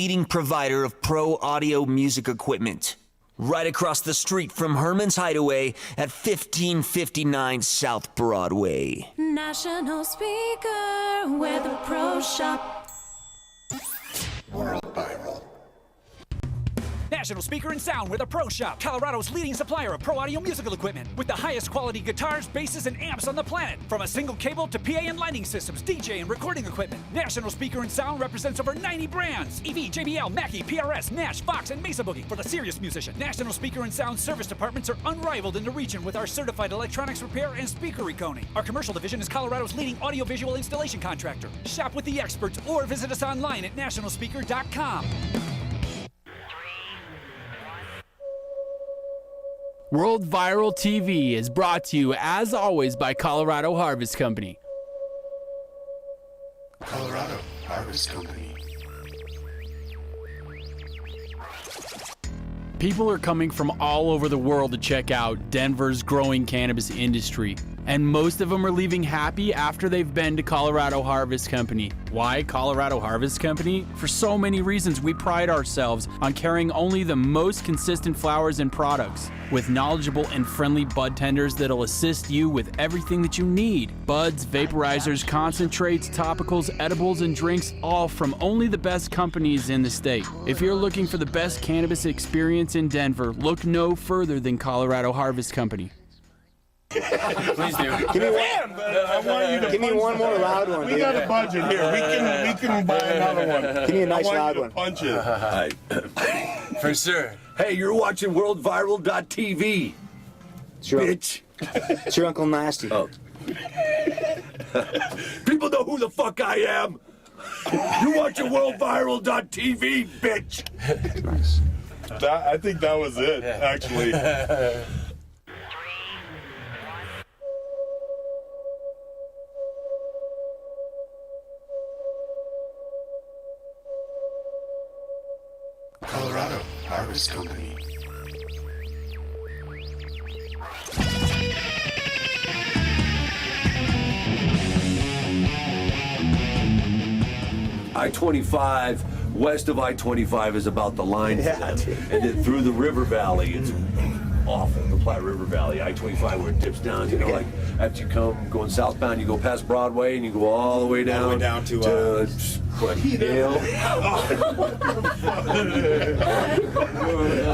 leading provider of pro audio music equipment. Right across the street from Herman's Hideaway at 1559 South Broadway. National speaker, where the pros shop. World Viral. National Speaker and Sound with a Pro Shop, Colorado's leading supplier of pro audio musical equipment with the highest quality guitars, basses, and amps on the planet. From a single cable to PA and lighting systems, DJ and recording equipment, National Speaker and Sound represents over 90 brands. EV, JBL, Mackie, PRS, Nash, Fox, and Mesa Boogie for the serious musician. National Speaker and Sound service departments are unrivaled in the region with our certified electronics repair and speaker reconing. Our commercial division is Colorado's leading audiovisual installation contractor. Shop with the experts or visit us online at nationalspeaker.com. World Viral TV is brought to you, as always, by Colorado Harvest Company. Colorado Harvest Company. People are coming from all over the world to check out Denver's growing cannabis industry, and most of them are leaving happy after they've been to Colorado Harvest Company. Why Colorado Harvest Company? For so many reasons. We pride ourselves on carrying only the most consistent flowers and products, with knowledgeable and friendly bud tenders that'll assist you with everything that you need. Buds, vaporizers, concentrates, topicals, edibles, and drinks, all from only the best companies in the state. If you're looking for the best cannabis experience in Denver, look no further than Colorado Harvest Company. Please do. Give me one. I want you to Give me one more loud one. We got a budget here. We can buy another one. Give me a nice I loud want one. you to punch it. For sure. Hey, you're watching WorldViral.tv. Bitch. It's your Uncle Nasty. Oh. People know who the fuck I am. You're watching WorldViral.tv, bitch. Nice. I think that was it, actually. Colorado Harvest Company. I-25, west of I-25 is about the line for them. And then through the river valley, it's awful, the Platte River Valley. I-25 where it dips down, you know, like after you come going southbound, you go past Broadway and you go all the way down, to Yale.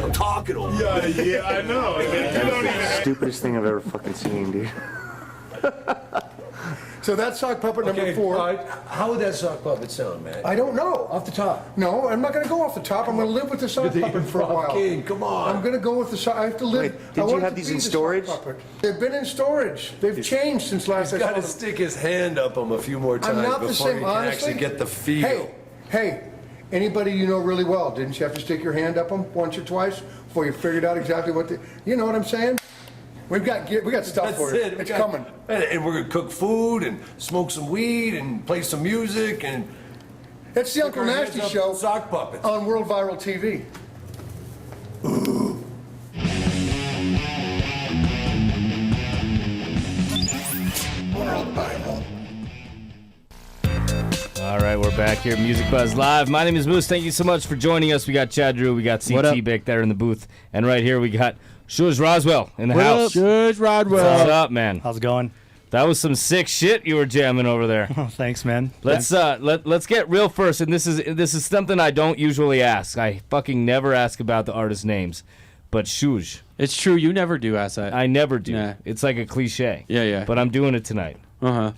I'm talking over. Yeah, I know. Stupidest thing I've ever fucking seen, dude. So that's sock puppet number 4. How would that sock puppet sound, man? I don't know off the top. No, I'm not going to go off the top. I'm going to live with the sock puppet for a while. King, come on. I'm going to go with the sock. I have to live. Wait, did you have these in storage? They've been in storage. They've changed since last I saw He's got to them. stick his hand up them a few more times I'm not the before same, you can honestly. actually get the feel. Hey, anybody you know really well, didn't you have to stick your hand up them once or twice before you figured out exactly what the, you know what I'm saying? We got stuff That's for you. it. It's coming. And we're gonna cook food and smoke some weed and play some music and. It's the Uncle Nasty Show Sock puppets on World Viral TV. World Viral. All right, we're back here, Music Buzz Live. My name is Moose. Thank you so much for joining us. We got Chad Drew, we got CT back there in the booth, and right here we got Shuj Roswell in the house. Shuj Roswell. What's up, man? How's it going? That was some sick shit you were jamming over there. Oh, thanks, man. Let's get real first, and this is something I don't usually ask. I fucking never ask about the artist names, but Shuj. It's true, you never do ask that. I never do. Nah. It's like a cliche. Yeah. But I'm doing it tonight. Uh-huh.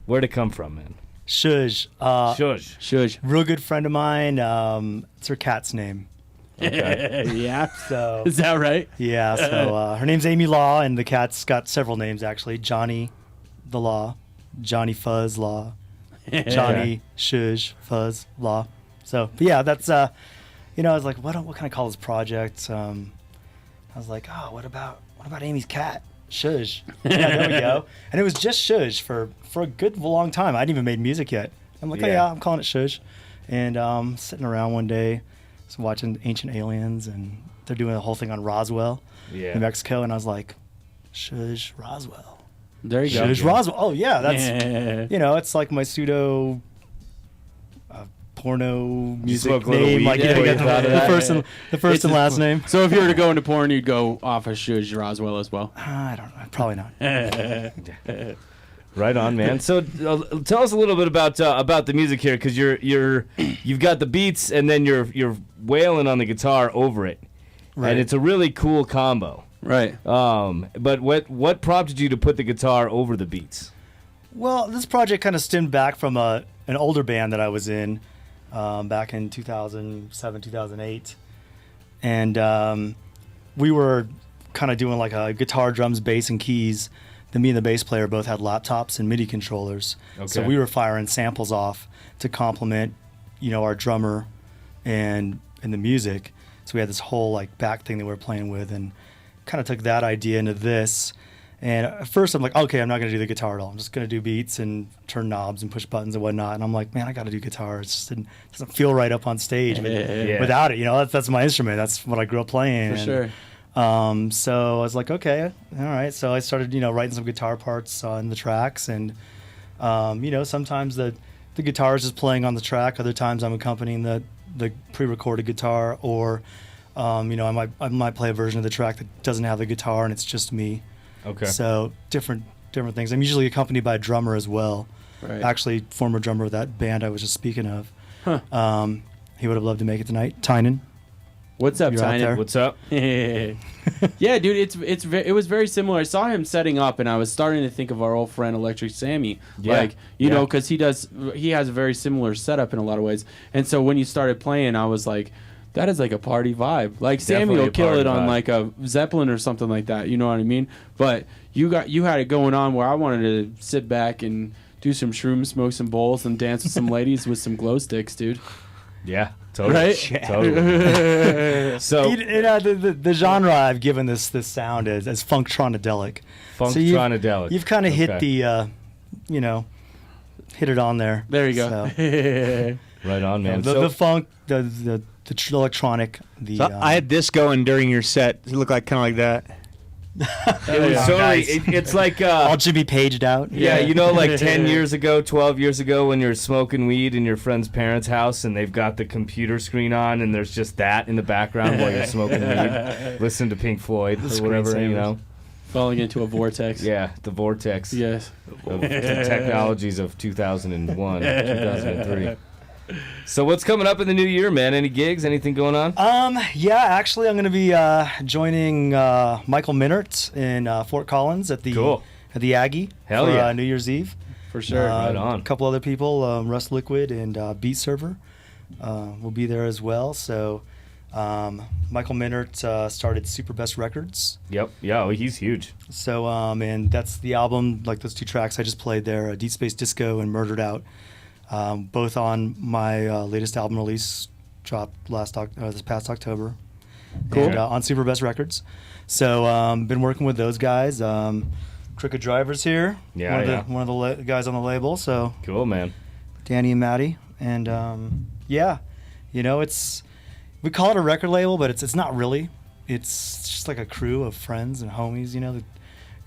Where'd it come from, man? Shuj. Shuj. Real good friend of mine. It's her cat's name. Okay. Yeah. So is that right? Yeah. So her name's Amy Law, and the cat's got several names actually. Johnny, the Law, Johnny Fuzz Law, Johnny Shuj Fuzz Law. So but yeah, that's I was like, what can I call this project? I was like, oh, what about Amy's cat? Shuj. Yeah, there we go. And it was just Shuj for a good long time. I hadn't even made music yet. I'm like, oh yeah, I'm calling it Shuj. And sitting around one day, was watching Ancient Aliens, and they're doing a whole thing on Roswell, New Mexico, and I was like, Shuj Roswell. There you go. Shuj Roswell. Oh yeah, that's it's like my pseudo porno music smoke a little name. weed Like, before you the thought of that? first and last name. So if you were to go into porn, you'd go off of Shuj Roswell as well. I don't know. Probably not. Right on, man. So tell us a little bit about the music here, because you've got the beats and then you're wailing on the guitar over it, Right. and it's a really cool combo. Right. But what prompted you to put the guitar over the beats? Well, this project kind of stemmed back from an older band that I was in back in 2007, 2008. And we were kind of doing like a guitar, drums, bass, and keys. Then me and the bass player both had laptops and MIDI controllers. So Okay. we were firing samples off to complement, our drummer and the music. So we had this whole like back thing that we were playing with, and kind of took that idea into this. And at first I'm like, okay, I'm not going to do the guitar at all. I'm just going to do beats and turn knobs and push buttons and whatnot. And I'm like, man, I got to do guitar. It just doesn't feel right up on stage without it. That's my instrument. That's what I grew up playing. For sure. So I was like, okay, all right. So I started, writing some guitar parts on the tracks. And, sometimes the guitar is just playing on the track. Other times I'm accompanying the pre-recorded guitar, or, I might play a version of the track that doesn't have the guitar and it's just me. Okay. So different things. I'm usually accompanied by a drummer as well. Right. Actually, former drummer of that band I was just speaking of. He would have loved to make it tonight. Tynan. What's up, You're out there. Tynan? What's up? Yeah, dude, it was very similar. I saw him setting up, and I was starting to think of our old friend Electric Sammy, Yeah. because he has a very similar setup in a lot of ways. And so when you started playing, I was like, that is like a party vibe. Like Sammy Definitely will a kill party it on vibe. like a Zeppelin or something like that. You know what I mean? But you had it going on where I wanted to sit back and do some shrooms, smoke some bowls, and dance with some ladies with some glow sticks, dude. Yeah, totally. Right? Totally. So the genre I've given this sound is as funktronadelic. Funktronadelic. So you've kind of hit Okay. the, hit it on there. There you go. So, Right on, man. the funk, the electronic. So I had this going during your set. It looked like kind of like that. It was totally. Nice. It's like all Jimmy Paged out. yeah, like 10 years ago, 12 years ago, when you're smoking weed in your friend's parents' house and they've got the computer screen on and there's just that in the background while you're smoking weed, listen to Pink Floyd or whatever, Falling into a vortex. Yeah, the vortex Yes. of the technologies of 2001, 2003. So what's coming up in the new year, man? Any gigs? Anything going on? Yeah, actually, I'm going to be joining Michael Minert in Fort Collins at the Aggie Hell for yeah. New Year's Eve. For sure. Right on. A couple other people, Russ Liquid and Beat Server, will be there as well. So Michael Minert started Super Best Records. Yep. Yeah, well, he's huge. So and that's the album, like those two tracks I just played there, Deep Space Disco and Murdered Out. Both on my latest album release, dropped this past October. Cool. And, on Super Best Records. So been working with those guys. Crooked Drivers here. Yeah, one of the guys on the label. So Cool, man. Danny and Maddie. And it's we call it a record label, but it's not really. It's just like a crew of friends and homies, that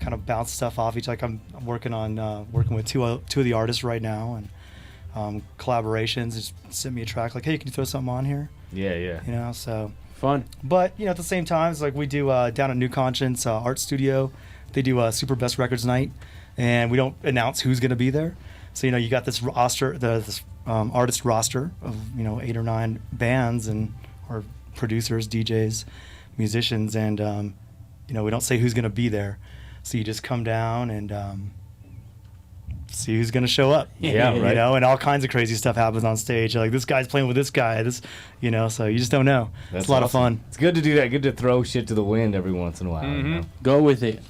kind of bounce stuff off each. Like I'm working with two of the artists right now, and collaborations. Just sent me a track like, hey, can you throw something on here? Yeah. So Fun. But at the same time, it's like we do down at New Conscience Art Studio. They do Super Best Records night, and we don't announce who's going to be there. So you got this roster, this artist roster of 8 or 9 bands or producers, DJs, musicians, and we don't say who's going to be there. So you just come down and see who's going to show up. Yeah, right. And all kinds of crazy stuff happens on stage. Like this guy's playing with this guy, so you just don't know. That's it's a lot awesome. of fun. It's good to do that. Good to throw shit to the wind every once in a while. Mm-hmm. Go with it.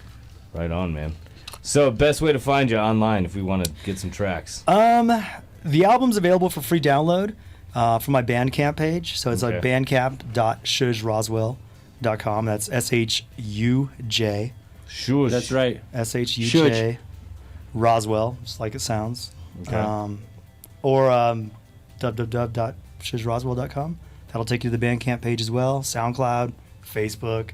Right on, man. So, best way to find you online if we want to get some tracks. The album's available for free download from my Bandcamp page. So it's Okay. like bandcamp.shujroswell.com. That's SHUJ. Shush. That's right. SHUJ Roswell, just like it sounds. Okay. Or www.shujroswell.com. That'll take you to the Bandcamp page as well. SoundCloud, Facebook,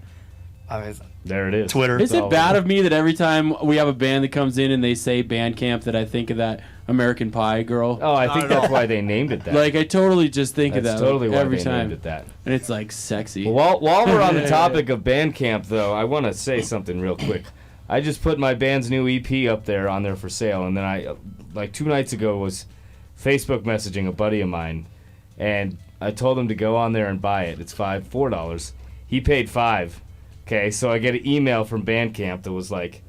There it is. Twitter. Is it bad of me that every time we have a band that comes in and they say Bandcamp that I think of that American Pie girl. Oh, I think that's why they named it that. Like, I totally just think of That's that totally why every they time. named it that. And it's like sexy. Well, while we're on the topic of Bandcamp, though, I want to say something real quick. I just put my band's new EP up there on there for sale, and then I, like 2 nights ago, was Facebook messaging a buddy of mine, and I told him to go on there and buy it. It's $4. He paid $5. Okay, so I get an email from Bandcamp that was like,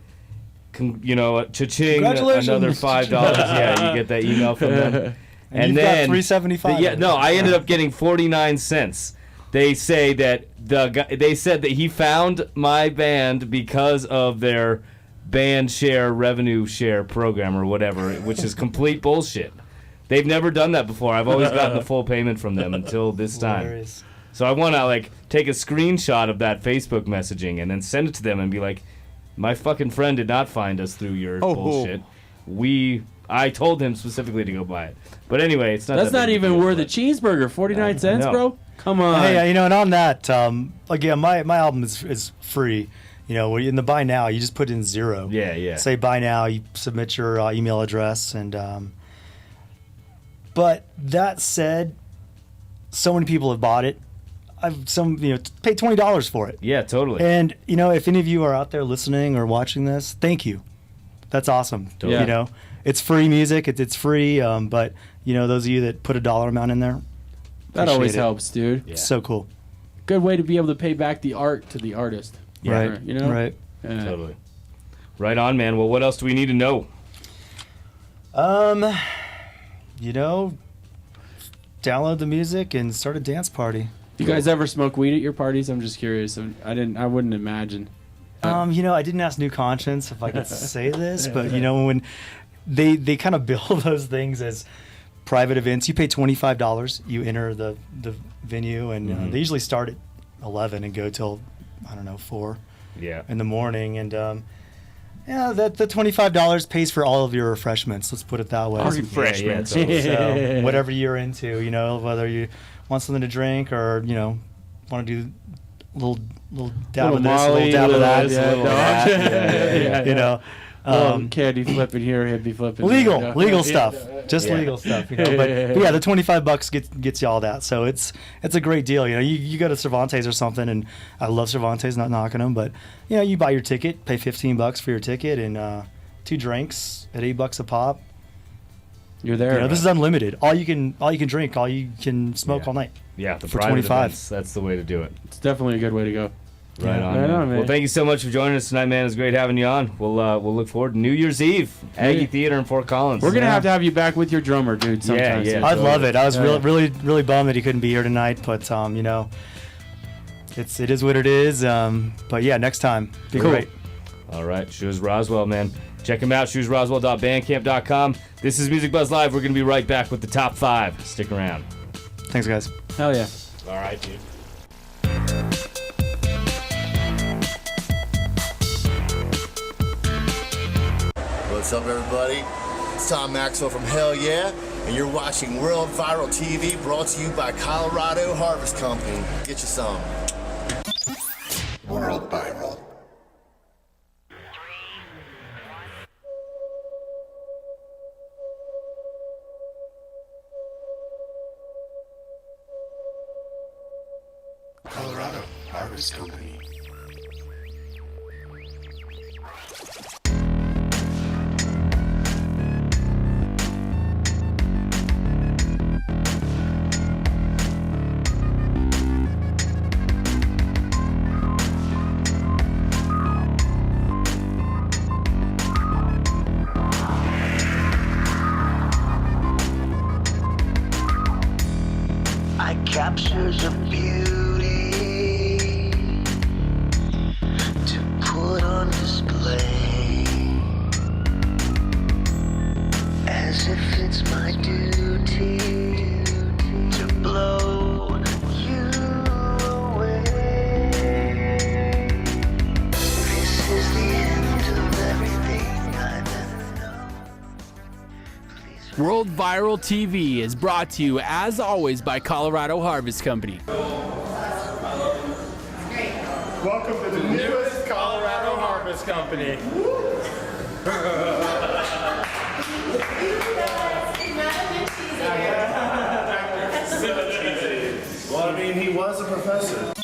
cha-ching, another $5. Yeah, you get that email from them. And you've got $3.75. Yeah, no, I ended up getting 49 cents. They say that they said that he found my band because of their band share revenue share program or whatever, which is complete bullshit. They've never done that before. I've always gotten the full payment from them until this time. Hilarious. So I want to take a screenshot of that Facebook messaging and then send it to them and be like, my fucking friend did not find us through your bullshit. I told him specifically to go buy it. But anyway, it's not. That's not even worth a cheeseburger. 49 cents, no. bro. Come on. Hey, and on that, again, my album is free. In the buy now, you just put in 0. Yeah. Say buy now, you submit your email address, and but that said, so many people have bought it. I've paid $20 for it. Yeah, totally. And if any of you are out there listening or watching this, thank you. That's awesome. Yeah. It's free music. It's free. But those of you that put a dollar amount in there, that always appreciate it. helps, dude. Yeah. So cool. Good way to be able to pay back the art to the artist. Yeah. Right. Right. Yeah. Totally. Right on, man. Well, what else do we need to know? Download the music and start a dance party. You guys ever smoke weed at your parties? I'm just curious. I wouldn't imagine. I didn't ask New Conscience if I could say this, but when they kind of bill those things as private events, you pay $25, you enter the venue, and they usually start at 11 and go till 4 in the morning, and that the $25 pays for all of your refreshments. Let's put it that way. Refreshments. Totally. So whatever you're into, whether you want something to drink or want to do a little dab of this, a little dab of that, a little of that. Candy flipping here, hippie flipping. Legal stuff, just legal stuff. But yeah, the $25 gets you all that. So it's a great deal. You go to Cervantes or something, and I love Cervantes, not knocking them, but you buy your ticket, pay $15 for your ticket, and 2 drinks at $8 a pop. You're there. This is unlimited. All you can drink, all you can smoke all night. Yeah, the for private 25. events, that's the way to do it. It's definitely a good way to go. Right on, Right man. on, man. Well, thank you so much for joining us tonight, man. It's great having you on. We'll look forward to New Year's Eve, Aggie Theater in Fort Collins. We're gonna have to have you back with your drummer, dude. Sometime Yeah. soon. I'd love it. I was really bummed that he couldn't be here tonight, but it is what it is. But yeah, next time, be great. All right, Shuj Roswell, man. Check him out, shujroswell.bandcamp.com. This is Music Buzz Live. We're gonna be right back with the top 5. Stick around. Thanks, guys. Hell yeah. All right, dude. What's up, everybody? It's Tom Maxwell from Hell Yeah, and you're watching World Viral TV, brought to you by Colorado Harvest Company. Get you some. World Viral. Colorado Harvest Company. I capture the beauty to put on display, as if it's my duty to blow you away. This is the end of everything I've ever known. World Viral TV is brought to you, as always, by Colorado Harvest Company. Welcome to the newest Colorado Harvest Company. Well, I mean, he was a professor.